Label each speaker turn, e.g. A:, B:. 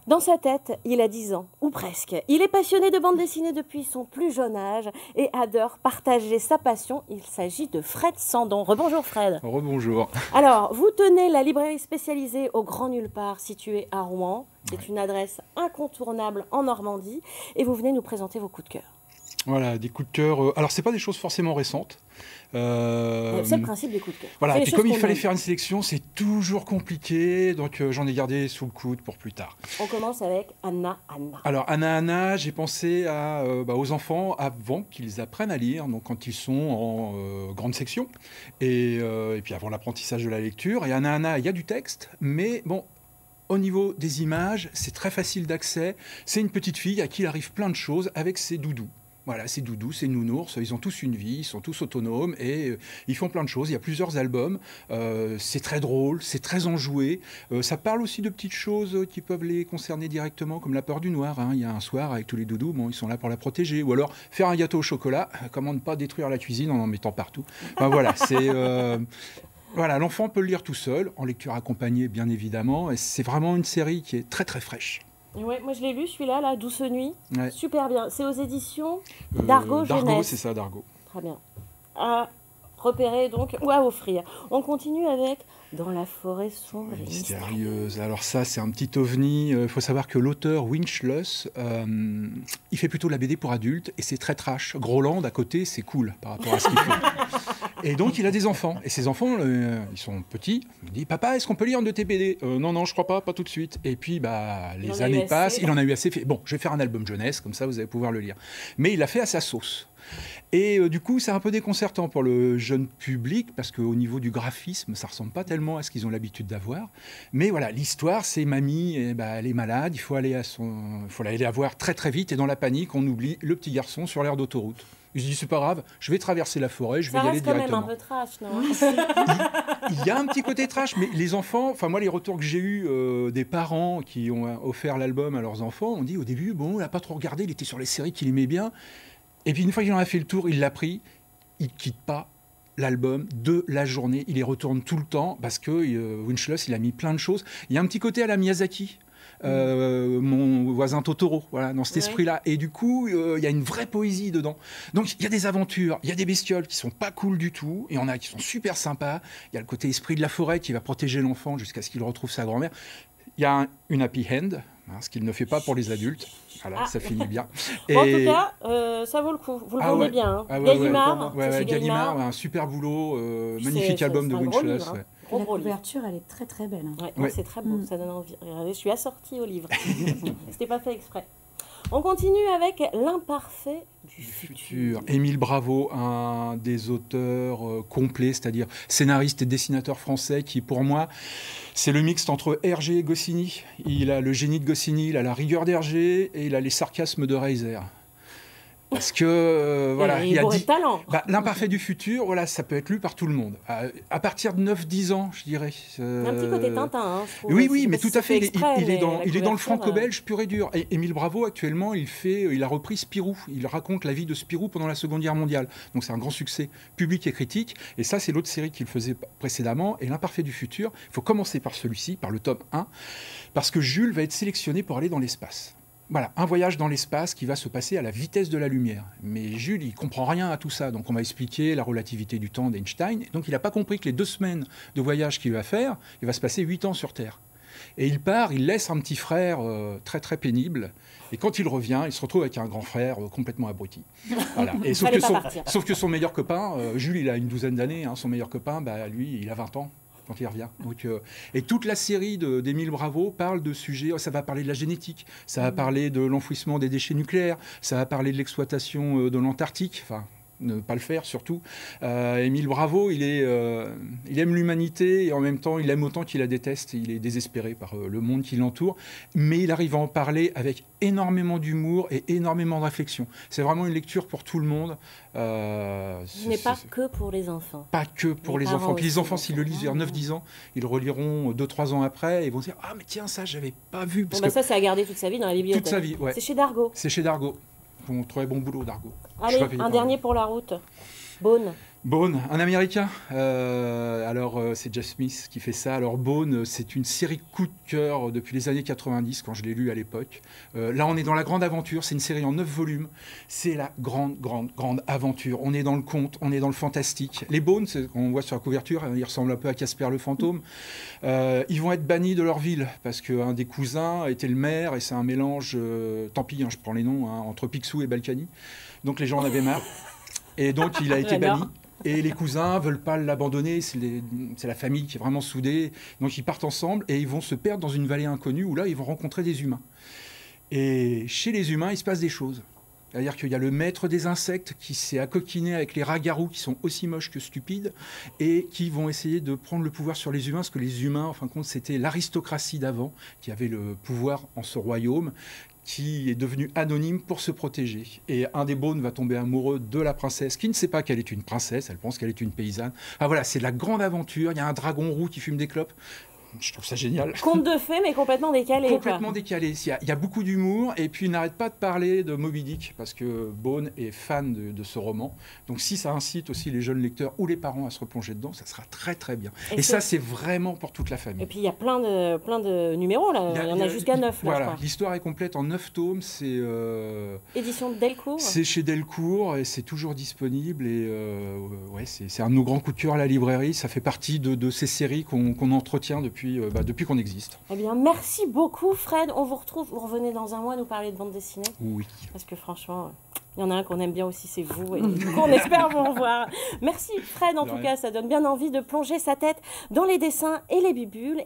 A: Dans sa tête, il a 10 ans, ou presque. Il est passionné de bande dessinée depuis son plus jeune âge et adore partager sa passion. Il s'agit de Fred Sandon. Rebonjour Fred.
B: Rebonjour.
A: Alors, vous tenez la librairie spécialisée au Grand Nulle Part, située à Rouen. C'est une adresse incontournable en Normandie. Et vous venez nous présenter vos coups de cœur.
B: Voilà, des coups de cœur. Alors, c'est pas des choses forcément récentes.
A: C'est le principe des coups de cœur.
B: Voilà, et puis comme il fallait faire une sélection, c'est toujours compliqué, donc j'en ai gardé sous le coude pour plus tard.
A: On commence avec Anna.
B: Alors, Anna, j'ai pensé aux enfants avant qu'ils apprennent à lire, donc quand ils sont en grande section, et puis avant l'apprentissage de la lecture. Et Anna, il y a du texte, mais bon, au niveau des images, c'est très facile d'accès. C'est une petite fille à qui il arrive plein de choses avec ses doudous. Voilà, c'est doudou, c'est nounours, ils ont tous une vie, ils sont tous autonomes et ils font plein de choses. Il y a plusieurs albums, c'est très drôle, c'est très enjoué. Ça parle aussi de petites choses qui peuvent les concerner directement, comme la peur du noir. Hein. Il y a un soir avec tous les doudous, bon, ils sont là pour la protéger. Ou alors faire un gâteau au chocolat, comment ne pas détruire la cuisine en mettant partout. Enfin, voilà, c'est... Voilà, l'enfant peut le lire tout seul, en lecture accompagnée bien évidemment. Et c'est vraiment une série qui est très très fraîche.
A: Ouais, moi je l'ai lu celui-là, la Douce Nuit,
B: ouais.
A: Super bien. C'est aux éditions d'Argo Jeunesse.
B: D'Argo, c'est ça, d'Argo.
A: Très bien. À repérer donc ou à offrir. On continue avec Dans la forêt sombre et
B: mystérieuse. Alors ça, c'est un petit ovni. Il faut savoir que l'auteur Winchlus, il fait plutôt la BD pour adultes et c'est très trash. Groland, à côté, c'est cool par rapport à ce qu'il fait. Et donc, il a des enfants. Et ses enfants, ils sont petits. Il me dit, papa, est-ce qu'on peut lire un de tes BD ? Non, je crois pas tout de suite. Et puis, les années passent. Il en a eu assez. Bon, je vais faire un album jeunesse, comme ça, vous allez pouvoir le lire. Mais il l'a fait à sa sauce. Et du coup, c'est un peu déconcertant pour le jeune public, parce qu'au niveau du graphisme, ça ressemble pas tellement à ce qu'ils ont l'habitude d'avoir. Mais voilà, l'histoire, c'est mamie, elle est malade, il faut aller la voir très très vite. Et dans la panique, on oublie le petit garçon sur l'aire d'autoroute. Il se dit, c'est pas grave, je vais traverser la forêt, je vais y aller directement.
A: Ça reste quand même un peu trash, non ?
B: Il y a un petit côté trash, mais les enfants, enfin moi les retours que j'ai eus des parents qui ont offert l'album à leurs enfants, on dit au début, bon, il n'a pas trop regardé, il était sur les séries qu'il aimait bien. Et puis une fois qu'il en a fait le tour, il l'a pris, il ne quitte pas l'album de la journée, il y retourne tout le temps, parce que Winchlus, il a mis plein de choses. Il y a un petit côté à la Miyazaki. Mon voisin Totoro, voilà, dans cet esprit-là. Et du coup, il y a une vraie poésie dedans. Donc, il y a des aventures, il y a des bestioles qui sont pas cool du tout, et il y en a qui sont super sympas. Il y a le côté esprit de la forêt qui va protéger l'enfant jusqu'à ce qu'il retrouve sa grand-mère. Il y a une happy end, ce qu'il ne fait pas pour les adultes. Voilà, ça finit bien.
A: Et... En tout cas, ça vaut le coup. Vous le vendez bien. Hein. Gallimard,
B: Gallimard, un super boulot, magnifique album de Winchlus.
C: La couverture, elle est très très belle. Hein.
A: Ouais. C'est très beau, ça donne envie. Regardez, je suis assortie au livre. C'était pas fait exprès. On continue avec L'imparfait du futur.
B: Émile Bravo, un des auteurs complets, c'est-à-dire scénariste et dessinateur français qui, pour moi, c'est le mixte entre Hergé et Goscinny. Il a le génie de Goscinny, il a la rigueur d'Hergé et il a les sarcasmes de Reiser. Parce que, voilà, il y a
A: talent.
B: L'imparfait du futur, voilà, ça peut être lu par tout le monde. À partir de 9-10 ans, je dirais.
A: Un petit côté Tintin, hein, je trouve.
B: Oui, mais tout à fait. Il est dans le franco-belge pur et dur. Et Émile Bravo, actuellement, il a repris Spirou. Il raconte la vie de Spirou pendant la Seconde Guerre mondiale. Donc c'est un grand succès public et critique. Et ça, c'est l'autre série qu'il faisait précédemment. Et L'imparfait du futur, il faut commencer par celui-ci, par le tome 1, parce que Jules va être sélectionné pour aller dans l'espace. Voilà, un voyage dans l'espace qui va se passer à la vitesse de la lumière. Mais Jules, il ne comprend rien à tout ça. Donc on va expliquer la relativité du temps d'Einstein. Donc il n'a pas compris que les 2 semaines de voyage qu'il va faire, il va se passer 8 ans sur Terre. Et il part, il laisse un petit frère très très pénible. Et quand il revient, il se retrouve avec un grand frère complètement abruti. Voilà. Et sauf que son meilleur copain, Jules, il a une 12aine d'années, hein, son meilleur copain, lui, il a 20 ans. Quand il revient. Donc, et toute la série d'Émile Bravo parle de sujets, ça va parler de la génétique, ça va parler de l'enfouissement des déchets nucléaires, ça va parler de l'exploitation de l'Antarctique, enfin, ne pas le faire surtout. Émile Bravo, il aime l'humanité et en même temps, il aime autant qu'il la déteste. Il est désespéré par le monde qui l'entoure, mais il arrive à en parler avec énormément d'humour et énormément de réflexion. C'est vraiment une lecture pour tout le monde.
A: Ce n'est pas que pour les enfants.
B: Pas que pour les enfants. Puis les enfants, s'ils le lisent vers 9-10 ans, ils le reliront 2-3 ans après et vont se dire « Ah, mais tiens, ça, j'avais pas vu. »
A: Ça, c'est à garder toute sa vie dans la bibliothèque.
B: Toute sa vie, ouais.
A: C'est chez Dargo.
B: C'est chez Dargo. Très bon boulot, Dargo.
A: Allez, un dernier pour la route. Beaune.
B: Bone, un Américain. C'est Jeff Smith qui fait ça. Alors Bone, c'est une série coup de cœur depuis les années 90 quand je l'ai lu à l'époque. Là, on est dans la grande aventure. C'est une série en 9 volumes. C'est la grande aventure. On est dans le conte, on est dans le fantastique. Les Bones, on voit sur la couverture, ils ressemblent un peu à Casper le fantôme. Ils vont être bannis de leur ville parce qu'un des cousins était le maire et c'est un mélange, tant pis, je prends les noms, entre Picsou et Balkany. Donc les gens en avaient marre. Et donc il a été banni. Et les cousins veulent pas l'abandonner, c'est la famille qui est vraiment soudée. Donc ils partent ensemble et ils vont se perdre dans une vallée inconnue où là ils vont rencontrer des humains. Et chez les humains, il se passe des choses. C'est-à-dire qu'il y a le maître des insectes qui s'est accoquiné avec les rats-garous qui sont aussi moches que stupides et qui vont essayer de prendre le pouvoir sur les humains, parce que les humains, en fin de compte, c'était l'aristocratie d'avant qui avait le pouvoir en ce royaume, qui est devenu anonyme pour se protéger. Et un des Bones va tomber amoureux de la princesse, qui ne sait pas qu'elle est une princesse, elle pense qu'elle est une paysanne. Ah voilà, c'est la grande aventure, il y a un dragon roux qui fume des clopes. Je trouve ça génial.
A: Conte de fées, mais complètement décalé.
B: Complètement décalé. Il y a beaucoup d'humour, et puis il n'arrête pas de parler de Moby Dick, parce que Bone est fan de ce roman. Donc si ça incite aussi les jeunes lecteurs ou les parents à se replonger dedans, ça sera très très bien. Et ça, c'est vraiment pour toute la famille.
A: Et puis il y a plein de numéros, là. Il y en a jusqu'à 9.
B: Voilà, l'histoire est complète en 9 tomes. C'est
A: édition de Delcourt.
B: C'est chez Delcourt, et c'est toujours disponible. Et c'est un de nos grands coups de cœur à la librairie. Ça fait partie de ces séries qu'on entretient depuis qu'on existe.
A: Eh bien, merci beaucoup, Fred. On vous retrouve, vous revenez dans un mois nous parler de bande dessinée.
B: Oui.
A: Parce que franchement, il y en a un qu'on aime bien aussi, c'est vous, et qu'on espère vous revoir. Merci, Fred. En tout cas, ça donne bien envie de plonger sa tête dans les dessins et les bibules.